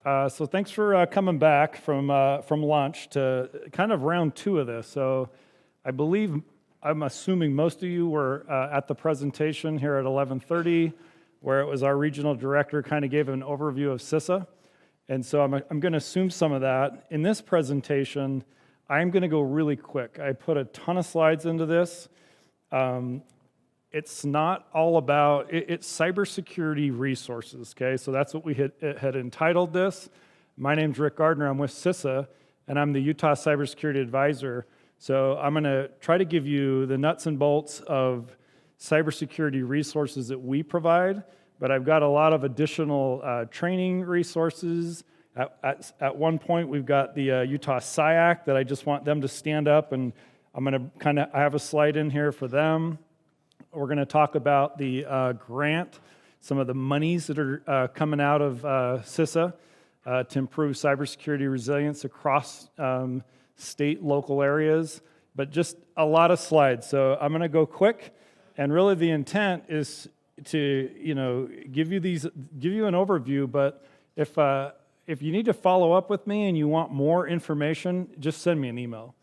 So thanks for coming back from lunch to kind of round two of this. So I'm assuming most of you were at the presentation here at 11:30, where it was our regional director kind of gave an overview of CISA. And so I'm going to assume some of that. In this presentation, I'm going to go really quick. I put a ton of slides into this. It's not all about, it's cybersecurity resources, okay? So that's what we had entitled this. My name's Rick Gardner, I'm with CISA, and I'm the Utah Cybersecurity Advisor. So I'm gonna try to give you the nuts and bolts of cybersecurity resources that we provide, but I've got a lot of additional training resources. At one point, we've got the Utah CyHy that I just want them to stand up, and I have a slide in here for them. We're going to talk about the grant, some of the monies that are coming out of CISA to improve cybersecurity resilience across state, local areas, but just a lot of slides. So I'm going to go quick, and really the intent is to give you an overview. But if you need to follow up with me and you want more information, just send me an email,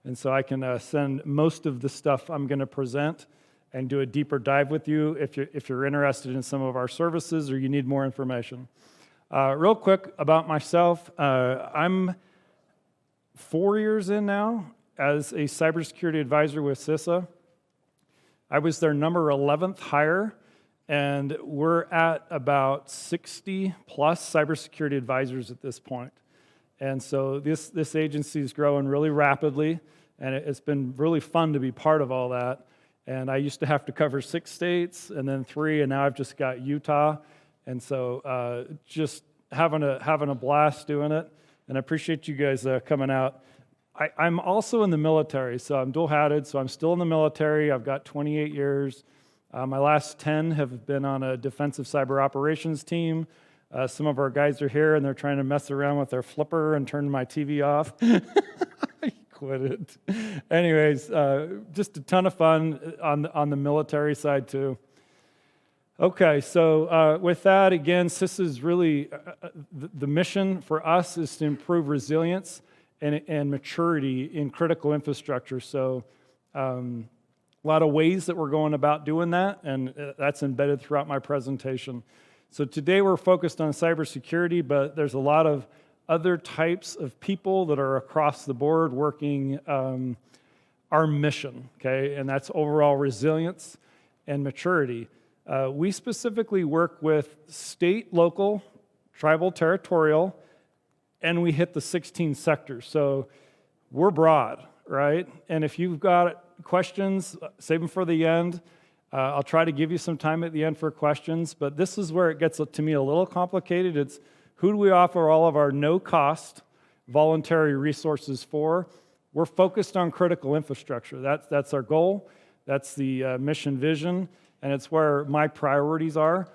and so I can send most of the stuff I'm going to present and do a deeper dive with you if you're interested in some of our services or you need more information. Real quick about myself, I'm 4 years in now as a cybersecurity advisor with CISA. I was their number 11th hire, and we're at about 60 plus cybersecurity advisors at this point. And so this agency is growing really rapidly, and it's been really fun to be part of all that. And I used to have to cover 6 states and then 3, and now I've just got Utah. And so just having a blast doing it. And I appreciate you guys coming out. I'm also in the military, so I'm dual-hatted. So I'm still in the military. I've got 28 years. My last 10 have been on a defensive cyber operations team. Some of our guys are here, and they're trying to mess around with their flipper and turn my TV off. Quit it. Anyways, just a ton of fun on the military side too. Okay, so with that, again, CISA is really, the mission for us is to improve resilience and maturity in critical infrastructure. So a lot of ways that we're going about doing that, and that's embedded throughout my presentation. So today we're focused on cybersecurity, but there's a lot of other types of people that are across the board working our mission, okay? And that's overall resilience and maturity. We specifically work with state, local, tribal, territorial, and we hit the 16 sectors. So we're broad, right? And if you've got questions, save them for the end. I'll try to give you some time at the end for questions, but this is where it gets to me a little complicated. It's who do we offer all of our no-cost voluntary resources for? We're focused on critical infrastructure. That's our goal. That's the mission vision, and it's where my priorities are.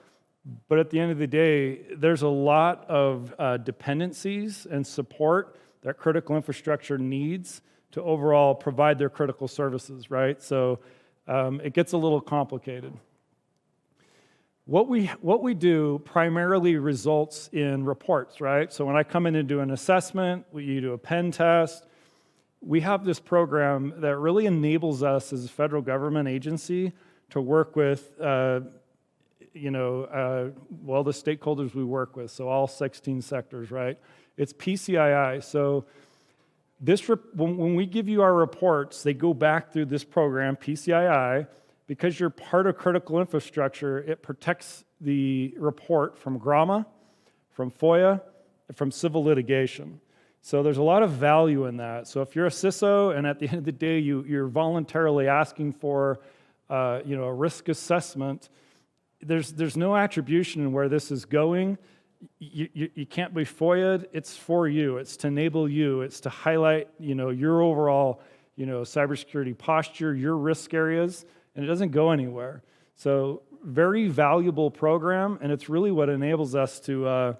But at the end of the day, there's a lot of dependencies and support that critical infrastructure needs to overall provide their critical services, right? So it gets a little complicated. What we do primarily results in reports, right? So when I come in and do an assessment, you do a pen test, we have this program that really enables us as a federal government agency to work with, the stakeholders we work with, so all 16 sectors, right? It's PCII. So when we give you our reports, they go back through this program, PCII. Because you're part of critical infrastructure, it protects the report from GRAMA, from FOIA, and from civil litigation. So there's a lot of value in that. So if you're a CISO and at the end of the day you're voluntarily asking for a risk assessment, there's no attribution in where this is going. You can't be FOIA'd. It's for you. It's to enable you. It's to highlight your overall cybersecurity posture, your risk areas. And it doesn't go anywhere. So very valuable program, and it's really what enables us to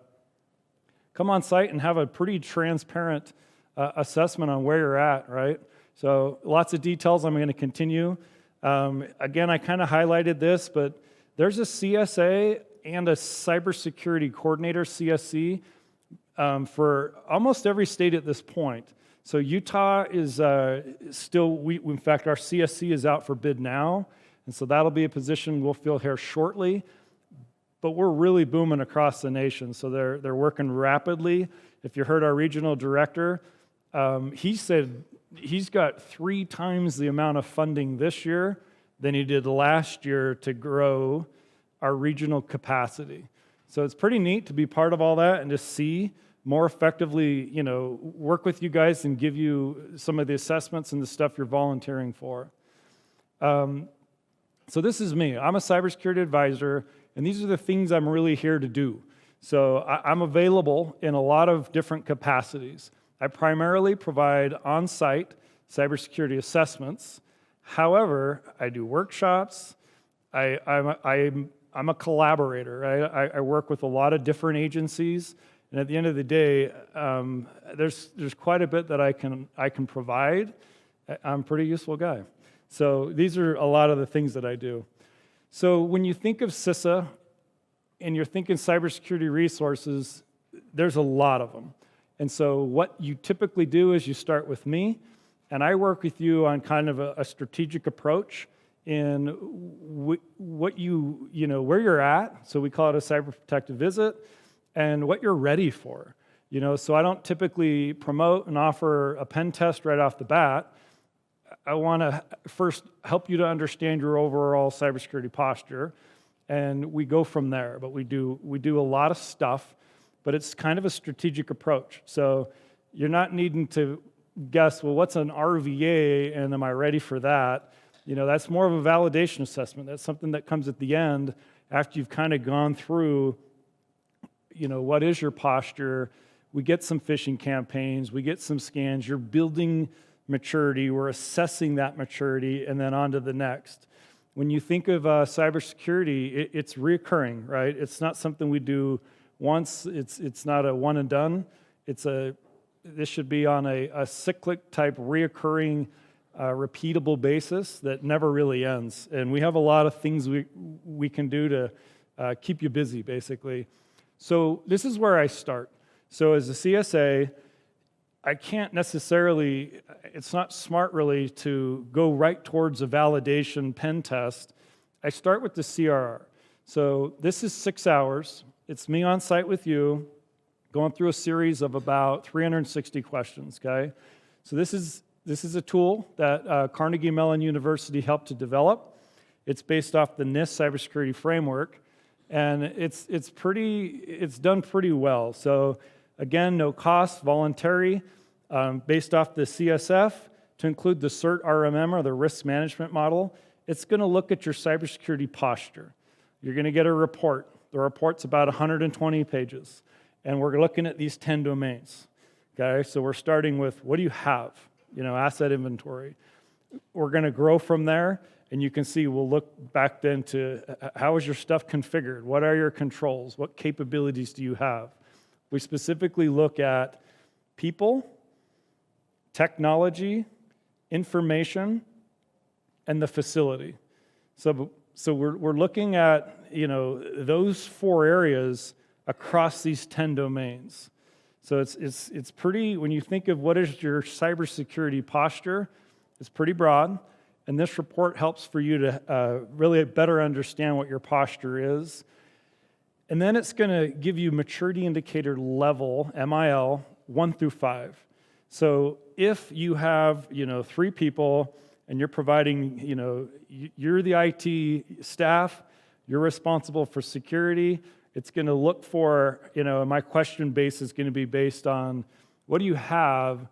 come on site and have a pretty transparent assessment on where you're at, right? So lots of details. I'm going to continue. Again, I kind of highlighted this, but there's a CSA and a cybersecurity coordinator, CSC, for almost every state at this point. So Utah is still, in fact, our CSC is out for bid now, and so that'll be a position we'll fill here shortly. But we're really booming across the nation, so they're working rapidly. If you heard our regional director, he said he's got 3 times the amount of funding this year than he did last year to grow our regional capacity. So it's pretty neat to be part of all that and just see more effectively, work with you guys and give you some of the assessments and the stuff you're volunteering for. So this is me. I'm a cybersecurity advisor, and these are the things I'm really here to do. So I'm available in a lot of different capacities. I primarily provide on-site cybersecurity assessments. However, I do workshops. I'm a collaborator. Right? I work with a lot of different agencies, and at the end of the day, there's quite a bit that I can provide. I'm a pretty useful guy. So these are a lot of the things that I do. So when you think of CISA and you're thinking cybersecurity resources, there's a lot of them. And so what you typically do is you start with me, and I work with you on kind of a strategic approach in what where you're at. So we call it a cyber protective visit, and what you're ready for. So I don't typically promote and offer a pen test right off the bat. I want to first help you to understand your overall cybersecurity posture, and we go from there. But we do a lot of stuff, but it's kind of a strategic approach. So you're not needing to guess, well, what's an RVA, and am I ready for that? That's more of a validation assessment. That's something that comes at the end after you've kind of gone through, what is your posture? We get some phishing campaigns, we get some scans, you're building maturity, we're assessing that maturity, and then on to the next. When you think of cybersecurity, it's reoccurring, right? It's not something we do once. It's not a one and done. This should be on a cyclic type, reoccurring, repeatable basis that never really ends. And we have a lot of things we can do to keep you busy, basically. So this is where I start. So as a CSA, I can't necessarily, it's not smart really to go right towards a validation pen test. I start with the CRR. So this is 6 hours. It's me on site with you, going through a series of about 360 questions, okay? So this is a tool that Carnegie Mellon University helped to develop. It's based off the NIST cybersecurity framework, and it's done pretty well. So again, no cost, voluntary, based off the CSF to include the CERT RMM, or the risk management model. It's going to look at your cybersecurity posture. You're going to get a report. The report's about 120 pages, and we're looking at these 10 domains. Okay, so we're starting with, what do you have? Asset inventory. We're going to grow from there, and you can see we'll look back then to how is your stuff configured? What are your controls? What capabilities do you have? We specifically look at people, technology, information, and the facility. So we're looking at those 4 areas across these 10 domains. So it's pretty, when you think of what is your cybersecurity posture, it's pretty broad. And this report helps for you to really better understand what your posture is. And then it's going to give you maturity indicator level, MIL, 1 through 5. So if you have 3 people and you're providing, you're the IT staff, you're responsible for security, it's going to look for, my question base is going to be based on what do you have,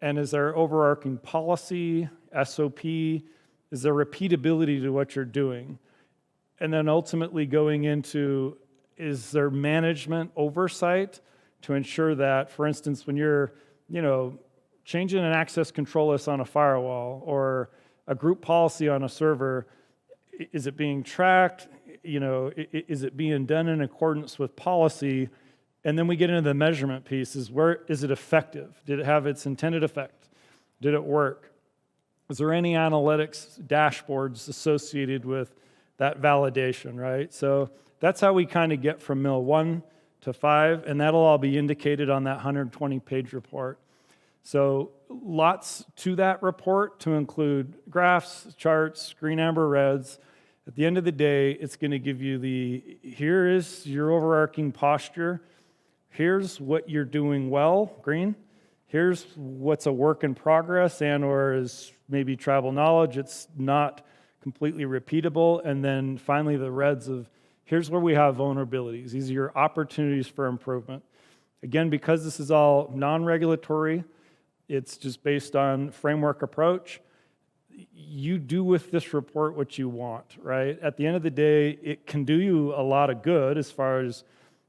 and is there overarching policy, SOP, is there repeatability to what you're doing? And then ultimately going into, is there management oversight to ensure that, for instance, when you're, changing an access control list on a firewall or a group policy on a server, is it being tracked? Is it being done in accordance with policy? And then we get into the measurement pieces. Where is it effective? Did it have its intended effect? Did it work? Is there any analytics dashboards associated with that validation, right? So that's how we kind of get from MIL 1 to to 5, and that'll all be indicated on that 120-page report. So lots to that report to include graphs, charts, green, amber, reds. At the end of the day, it's going to give you here is your overarching posture. Here's what you're doing well, green. Here's what's a work in progress and or is maybe tribal knowledge. It's not completely repeatable. And then finally the reds of here's where we have vulnerabilities. These are your opportunities for improvement. Again, because this is all non-regulatory, it's just based on framework approach. You do with this report what you want, right? At the end of the day, it can do you a lot of good as far as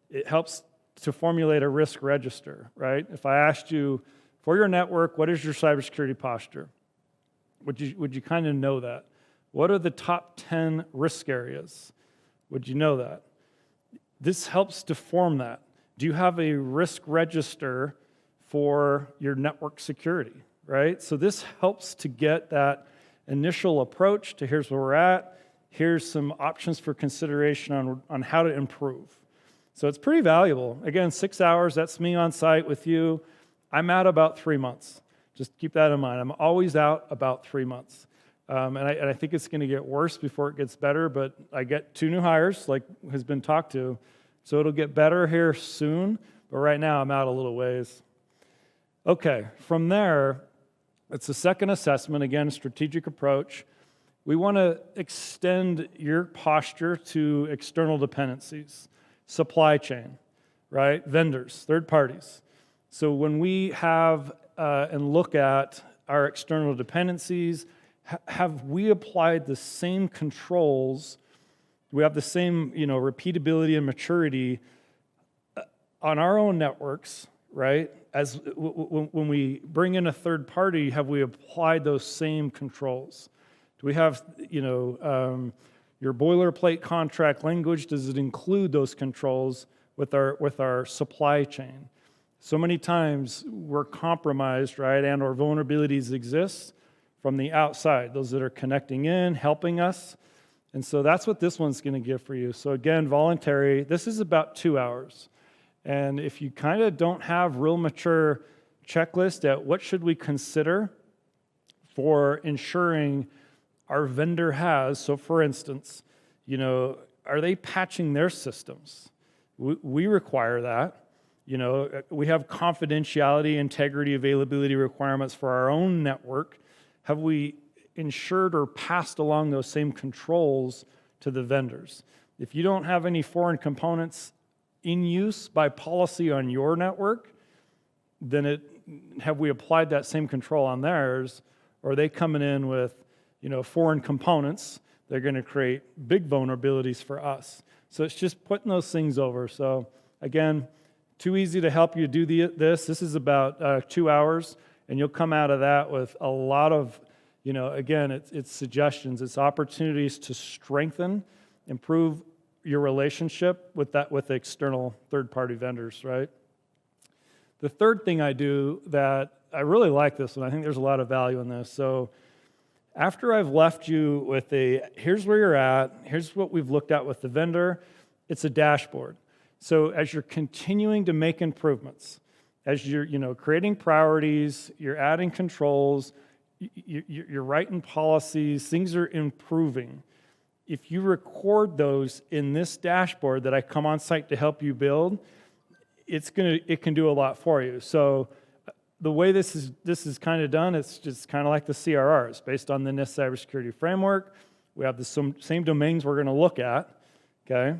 it helps to formulate a risk register, right? If I asked you, for your network, what is your cybersecurity posture? Would you kind of know that? What are the top 10 risk areas? Would you know that? This helps to form that. Do you have a risk register for your network security, right? So this helps to get that initial approach to here's where we're at, here's some options for consideration on how to improve. So it's pretty valuable. Again, 6 hours, that's me on site with you. I'm out about 3 months. Just keep that in mind. I'm always out about 3 months. And I think it's going to get worse before it gets better, but I get 2 new hires, like has been talked to. So it'll get better here soon, but right now I'm out a little ways. Okay, from there, it's the second assessment, again, strategic approach. We want to extend your posture to external dependencies, supply chain, right? Vendors, third parties. So when we have and look at our external dependencies, have we applied the same controls? We have the same, repeatability and maturity on our own networks, right? As when we bring in a third party, have we applied those same controls? Do we have, your boilerplate contract language? Does it include those controls with our supply chain? So many times we're compromised, right? And or vulnerabilities exist from the outside, those that are connecting in, helping us. And so that's what this one's going to give for you. So again, voluntary. This is about 2 hours. And if you kind of don't have real mature checklist at what should we consider for ensuring our vendor has, so for instance, are they patching their systems? We require that. We have confidentiality, integrity, availability requirements for our own network. Have we ensured or passed along those same controls to the vendors? If you don't have any foreign components in use by policy on your network, then have we applied that same control on theirs? Or are they coming in with, foreign components? They're going to create big vulnerabilities for us. So it's just putting those things over. So again, too easy to help you do this. This is about 2 hours, and you'll come out of that with a lot of, again, it's suggestions, it's opportunities to strengthen, improve your relationship with the external third-party vendors, right? The third thing I do that I really like this one, I think there's a lot of value in this. So after I've left you with here's where you're at, here's what we've looked at with the vendor, it's a dashboard. So as you're continuing to make improvements, as you're creating priorities, you're adding controls, you're writing policies, things are improving. If you record those in this dashboard that I come on site to help you build, it can do a lot for you. So the way this is kind of done, it's just kind of like the CRRs, based on the NIST cybersecurity framework. We have the same domains we're going to look at, okay?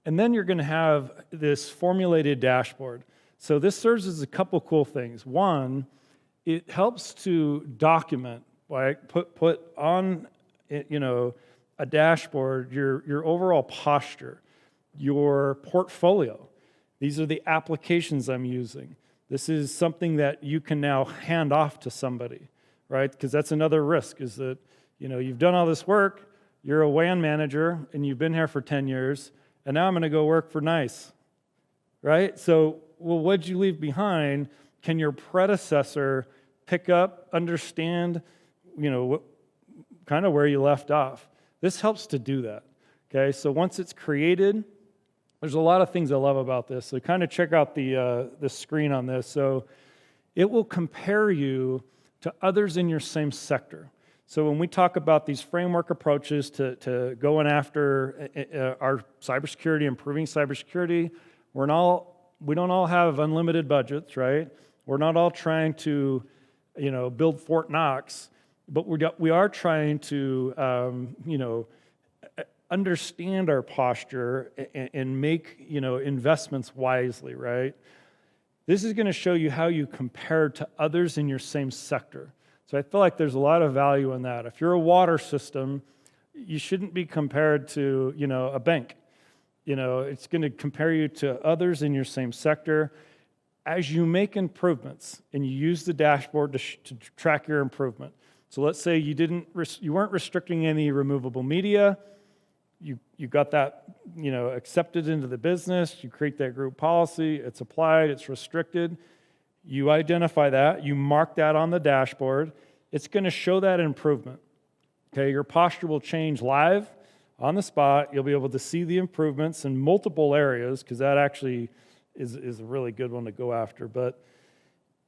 And then you're going to have this formulated dashboard. So this serves as a couple cool things. One, it helps to document, like put on a dashboard your overall posture, your portfolio. These are the applications I'm using. This is something that you can now hand off to somebody, right? Because that's another risk, is that you've done all this work, you're a WAN manager, and you've been here for 10 years, and now I'm going to go work for NICE, right? So, what'd you leave behind? Can your predecessor pick up, understand, kind of where you left off? This helps to do that, okay? So once it's created, There's a lot of things I love about this. So kind of check out the screen on this. So it will compare you to others in your same sector. So when we talk about these framework approaches to going after our cybersecurity, improving cybersecurity, we don't all have unlimited budgets, right? We're not all trying to, build Fort Knox, but we are trying to, understand our posture and make, investments wisely, right? This is going to show you how you compare to others in your same sector. So I feel like there's a lot of value in that. If you're a water system, you shouldn't be compared to, a bank. It's going to compare you to others in your same sector. As you make improvements and you use the dashboard to track your improvement. So let's say you weren't restricting any removable media. You got that, accepted into the business. You create that group policy. It's applied. It's restricted. You identify that. You mark that on the dashboard. It's going to show that improvement. Okay, your posture will change live on the spot. You'll be able to see the improvements in multiple areas because that actually is a really good one to go after. But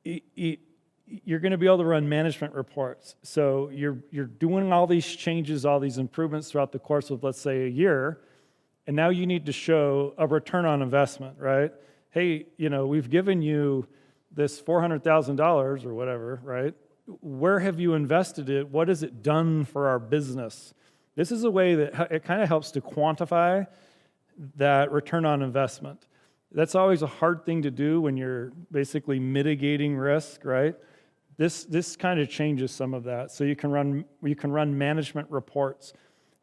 you're going to be able to run management reports. So you're doing all these changes, all these improvements throughout the course of, let's say, a year, and now you need to show a return on investment, right? Hey, we've given you this $400,000 or whatever, right? Where have you invested it? What has it done for our business? This is a way that it kind of helps to quantify that return on investment. That's always a hard thing to do when you're basically mitigating risk, right? This kind of changes some of that. So you can run management reports.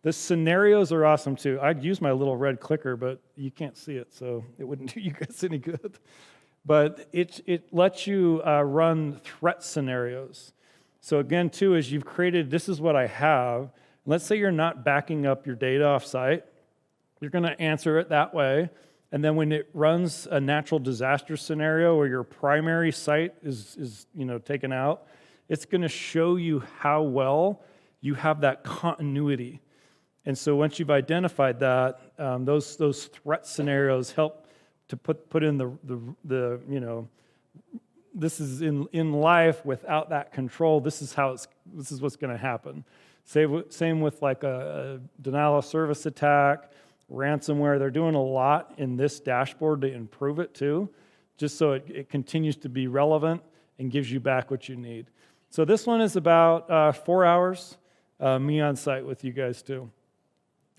The scenarios are awesome too. I'd use my little red clicker, but you can't see it, so it wouldn't do you guys any good. But it lets you run threat scenarios. So again, too, as you've created, this is what I have. Let's say you're not backing up your data off-site. You're going to answer it that way. And then when it runs a natural disaster scenario where your primary site is taken out, it's going to show you how well you have that continuity. And so once you've identified that, those threat scenarios help to put in the this is in life without that control. This is what's going to happen. Same with like a denial of service attack, ransomware. They're doing a lot in this dashboard to improve it too, just so it continues to be relevant and gives you back what you need. So this one is about 4 hours, me on site with you guys too.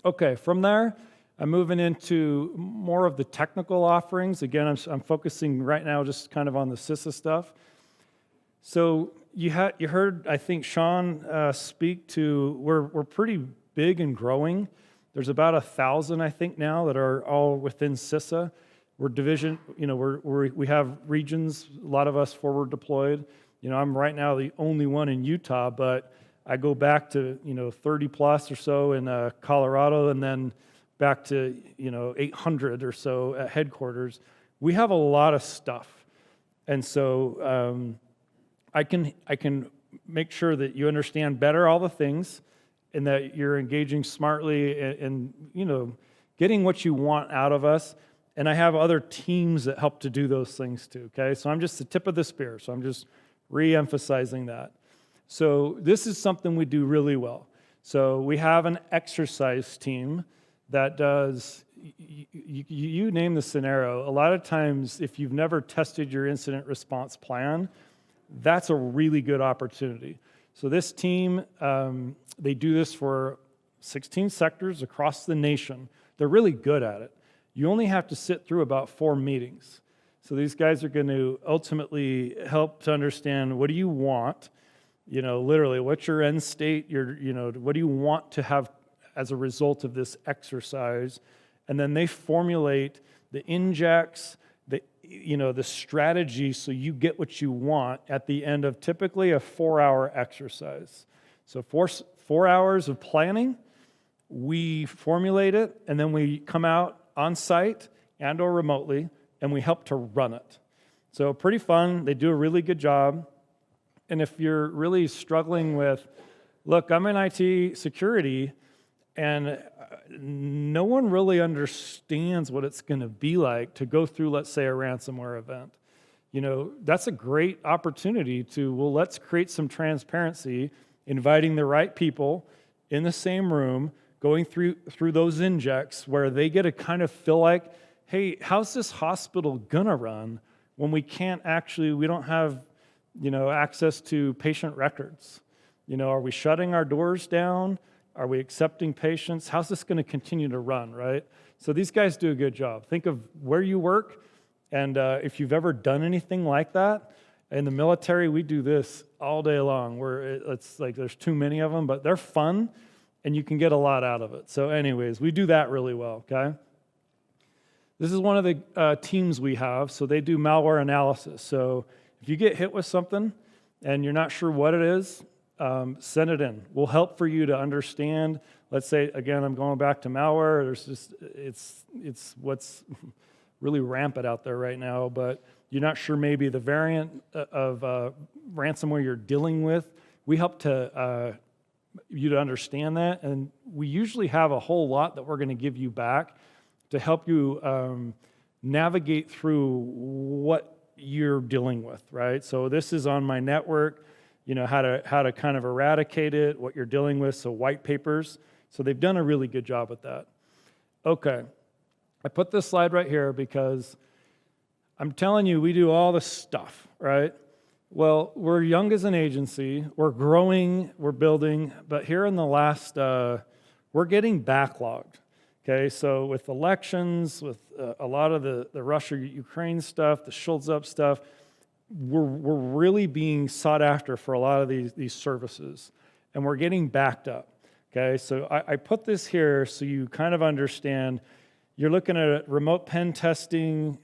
Okay, from there, I'm moving into more of the technical offerings. Again, I'm focusing right now just kind of on the CISA stuff. So you heard, I think, Sean speak to, we're pretty big and growing. There's about 1,000, I think, now that are all within CISA. We're division, we have regions, a lot of us forward deployed. I'm right now the only one in Utah, but I go back to, 30 plus or so in Colorado, and then back to, 800 or so at headquarters. We have a lot of stuff. And so I can make sure that you understand better all the things and that you're engaging smartly and getting what you want out of us. And I have other teams that help to do those things too, okay? So I'm just the tip of the spear, so I'm just re-emphasizing that. So this is something we do really well. So we have an exercise team that does, you name the scenario. A lot of times, if you've never tested your incident response plan, that's a really good opportunity. So this team, they do this for 16 sectors across the nation. They're really good at it. You only have to sit through about 4 meetings. So these guys are going to ultimately help to understand, what do you want? Literally, what's your end state? What do you want to have as a result of this exercise? And then they formulate the injects, the strategy so you get what you want at the end of typically a 4-hour exercise. So 4 hours of planning, we formulate it, and then we come out on site and or remotely, and we help to run it. So pretty fun. They do a really good job. And if you're really struggling with, look, I'm in IT security, And no one really understands what it's going to be like to go through, let's say, a ransomware event. That's a great opportunity to, well, let's create some transparency, inviting the right people in the same room, going through those injects where they get to kind of feel like, hey, how's this hospital gonna run when we don't have, access to patient records? Are we shutting our doors down? Are we accepting patients? How's this gonna continue to run, right? So these guys do a good job. Think of where you work, and if you've ever done anything like that. In the military, we do this all day long, where it's like there's too many of them, but they're fun, and you can get a lot out of it. So anyways, we do that really well, okay? This is one of the teams we have, so they do malware analysis. So if you get hit with something and you're not sure what it is, send it in. We'll help for you to understand. Let's say, again, I'm going back to malware. It's what's really rampant out there right now, but you're not sure maybe the variant of ransomware you're dealing with. We help you to understand that, and we usually have a whole lot that we're going to give you back to help you navigate through what you're dealing with, right? So this is on my network, how to kind of eradicate it, what you're dealing with, so white papers. So they've done a really good job with that. Okay. I put this slide right here because I'm telling you, we do all this stuff, right? Well, we're young as an agency, we're growing, we're building, but here in the last, we're getting backlogged, okay? So with elections, with a lot of the Russia-Ukraine stuff, the Schultz up stuff, we're really being sought after for a lot of these services, and we're getting backed up, okay? So I put this here so you kind of understand. You're looking at remote pen testing,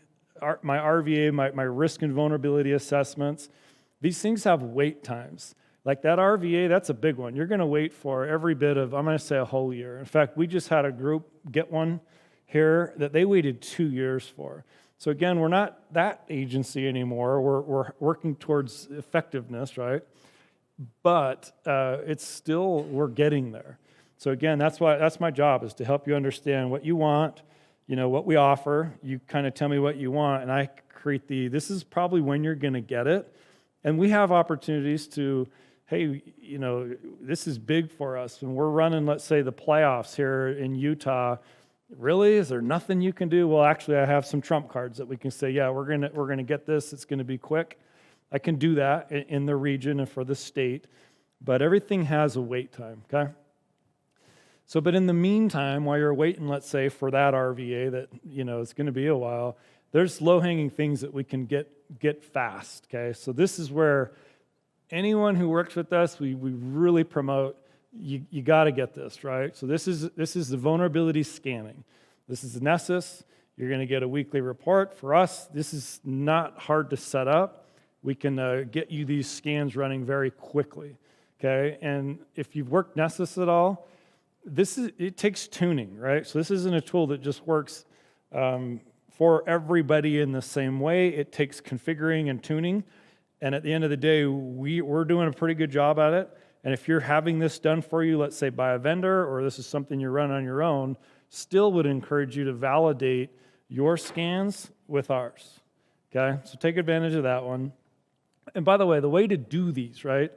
my RVA, my risk and vulnerability assessments. These things have wait times. Like that RVA, that's a big one. You're going to wait for every bit of, I'm going to say a whole year. In fact, we just had a group get one here that they waited 2 years for. So again, we're not that agency anymore. We're working towards effectiveness, right? But it's still, we're getting there. So again, that's my job, is to help you understand what you want, what we offer. You kind of tell me what you want, and I create this is probably when you're going to get it. And we have opportunities to, hey, this is big for us. When we're running, let's say, the playoffs here in Utah, really, is there nothing you can do? Well, actually, I have some trump cards that we can say, yeah, we're gonna get this. It's going to be quick. I can do that in the region and for the state, but everything has a wait time, okay? So, but in the meantime, while you're waiting, let's say, for that RVA that, it's going to be a while, there's low-hanging things that we can get fast, okay? So this is where anyone who works with us, we really promote, you got to get this, right? So this is the vulnerability scanning. This is the Nessus. You're going to get a weekly report. For us, this is not hard to set up. We can get you these scans running very quickly, okay? And if you've worked Nessus at all, it takes tuning, right? So this isn't a tool that just works for everybody in the same way. It takes configuring and tuning, and at the end of the day, we're doing a pretty good job at it. And if you're having this done for you, let's say by a vendor, or this is something you run on your own, still would encourage you to validate your scans with ours, okay? So take advantage of that one. And by the way, the way to do these, right,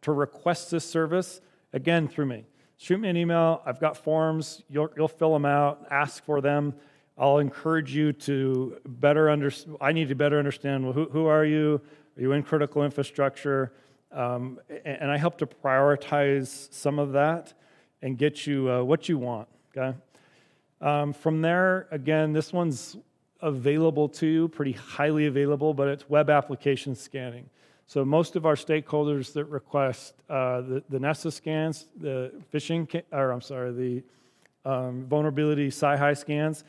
to request this service, again, through me. Shoot me an email. I've got forms. You'll fill them out, ask for them. I'll encourage you to better understand. I need to better understand, well, who are you? Are you in critical infrastructure? And I help to prioritize some of that and get you what you want, okay? From there, again, this one's available to you, pretty highly available, but it's web application scanning. So most of our stakeholders that request the Nessus scans, the phishing, the vulnerability CyHy scans,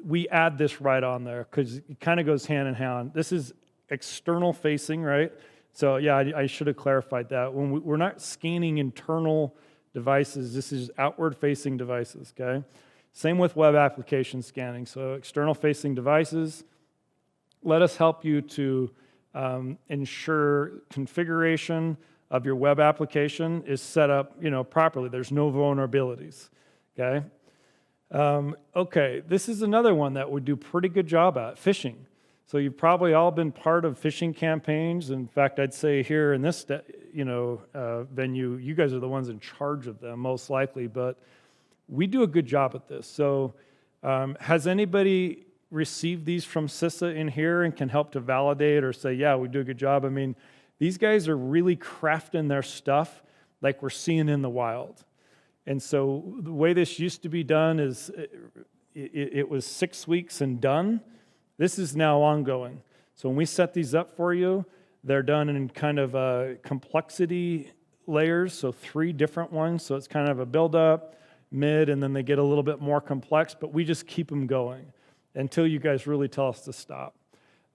we add this right on there because it kind of goes hand in hand. This is external facing, right? So yeah, I should have clarified that. When we're not scanning internal devices, this is outward facing devices, okay? Same with web application scanning. So external facing devices, let us help you to ensure configuration of your web application is set up, properly. There's no vulnerabilities, okay? Okay, this is another one that we do pretty good job at, phishing. So you've probably all been part of phishing campaigns. In fact, I'd say here in this venue, you guys are the ones in charge of them, most likely, but we do a good job at this. So has anybody received these from CISA in here and can help to validate or say, yeah, we do a good job? I mean, these guys are really crafting their stuff like we're seeing in the wild. And so the way this used to be done is it was 6 weeks and done. This is now ongoing. So when we set these up for you, they're done in kind of complexity layers, so 3 different ones. So it's kind of a build-up, mid, and then they get a little bit more complex, but we just keep them going until you guys really tell us to stop.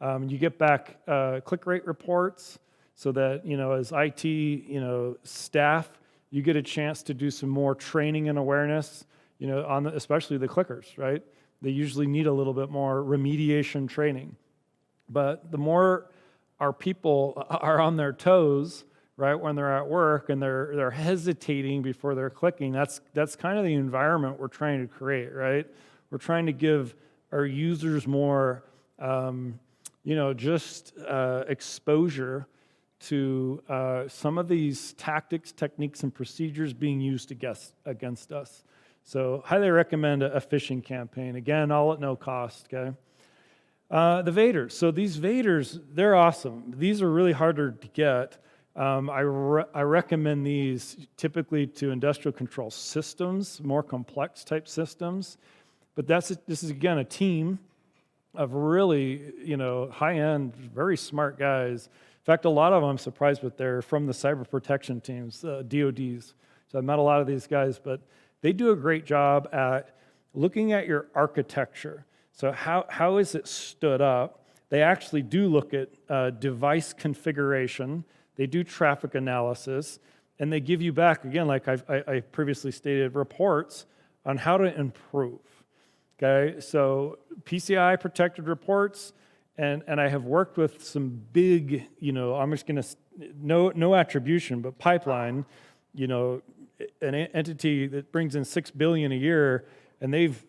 You get back click rate reports so that, as IT, staff, you get a chance to do some more training and awareness, especially the clickers, right? They usually need a little bit more remediation training. But the more our people are on their toes, right, when they're at work and they're hesitating before they're clicking, that's kind of the environment we're trying to create, right? We're trying to give our users more, exposure to some of these tactics, techniques, and procedures being used against us. So highly recommend a phishing campaign. Again, all at no cost, okay? The VADRs. So these VADRs, they're awesome. These are really harder to get. I recommend these typically to industrial control systems, more complex type systems. But this is, again, a team of really, high-end, very smart guys. In fact, a lot of them I'm surprised with, they're from the cyber protection teams, DODs. So I've met a lot of these guys, but they do a great job at looking at your architecture. So how is it stood up? They actually do look at device configuration. They do traffic analysis, and they give you back, again, like I previously stated, reports on how to improve. Okay, so PCI protected reports, and I have worked with some big, I'm just going to, no attribution, but pipeline, an entity that brings in $6 billion a year, and they've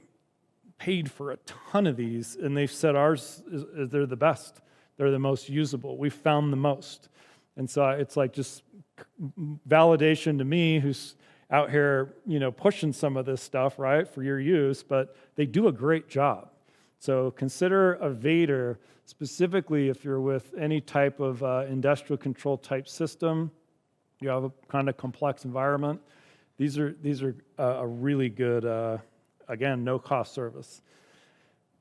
paid for a ton of these, and they've said ours they're the best, they're the most usable, we've found the most. And so it's like just validation to me, who's out here, pushing some of this stuff, right, for your use, but they do a great job. So consider a VADR, specifically if you're with any type of industrial control type system, you have a kind of complex environment. These are a really good, again, no-cost service.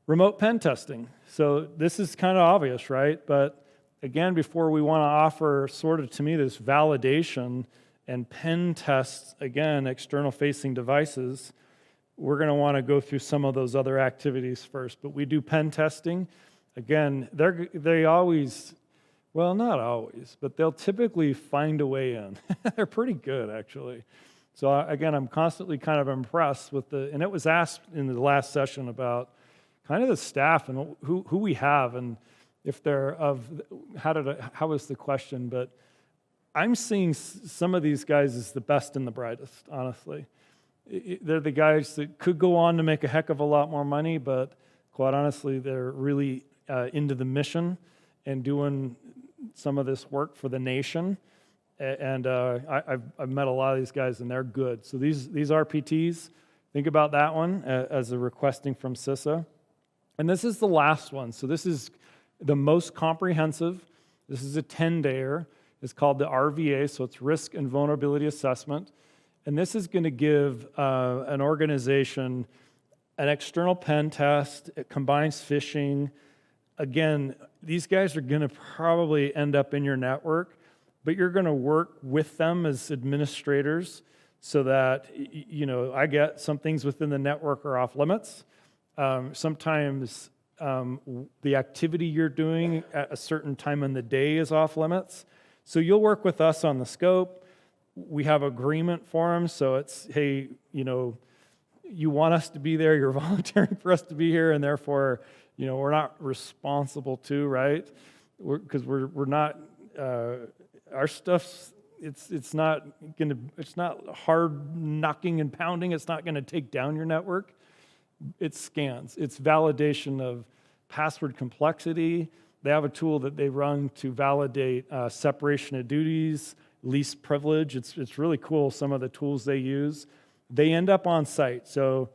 Remote pen testing. So this is kind of obvious, right? But again, before we want to offer sort of, to me, this validation and pen tests, again, external-facing devices, we're going to want to go through some of those other activities first. But we do pen testing. Again, they always, well, not always, but they'll typically find a way in. They're pretty good, actually. So again, I'm constantly kind of impressed with and it was asked in the last session about kind of the staff and who we have, and if they're how was the question, but I'm seeing some of these guys as the best and the brightest, honestly. They're the guys that could go on to make a heck of a lot more money, but quite honestly, they're really into the mission and doing some of this work for the nation. And I've met a lot of these guys, and they're good. So these RPTs, think about that one as a requesting from CISA. And this is the last one. So this is the most comprehensive. This is a 10-dayer. It's called the RVA, so it's Risk and Vulnerability Assessment. And this is going to give an organization an external pen test. It combines phishing. Again, these guys are going to probably end up in your network, but you're going to work with them as administrators so that, I get some things within the network are off limits. Sometimes the activity you're doing at a certain time in the day is off limits. So you'll work with us on the scope. We have agreement for them, so it's, hey, you want us to be there, you're volunteering for us to be here, and therefore, we're not responsible to, right? Because we're not, our stuff's it's not hard knocking and pounding. It's not going to take down your network. It's scans. It's validation of password complexity. They have a tool that they run to validate separation of duties, least privilege. It's really cool, some of the tools they use. They end up on site. So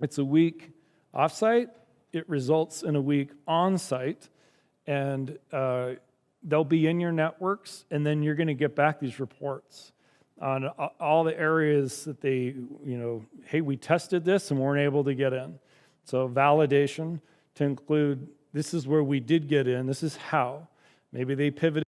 it's a week off-site. It results in a week on-site. And they'll be in your networks, and then you're going to get back these reports on all the areas that they, hey, we tested this and weren't able to get in. So validation to include, this is where we did get in, this is how. Maybe they pivoted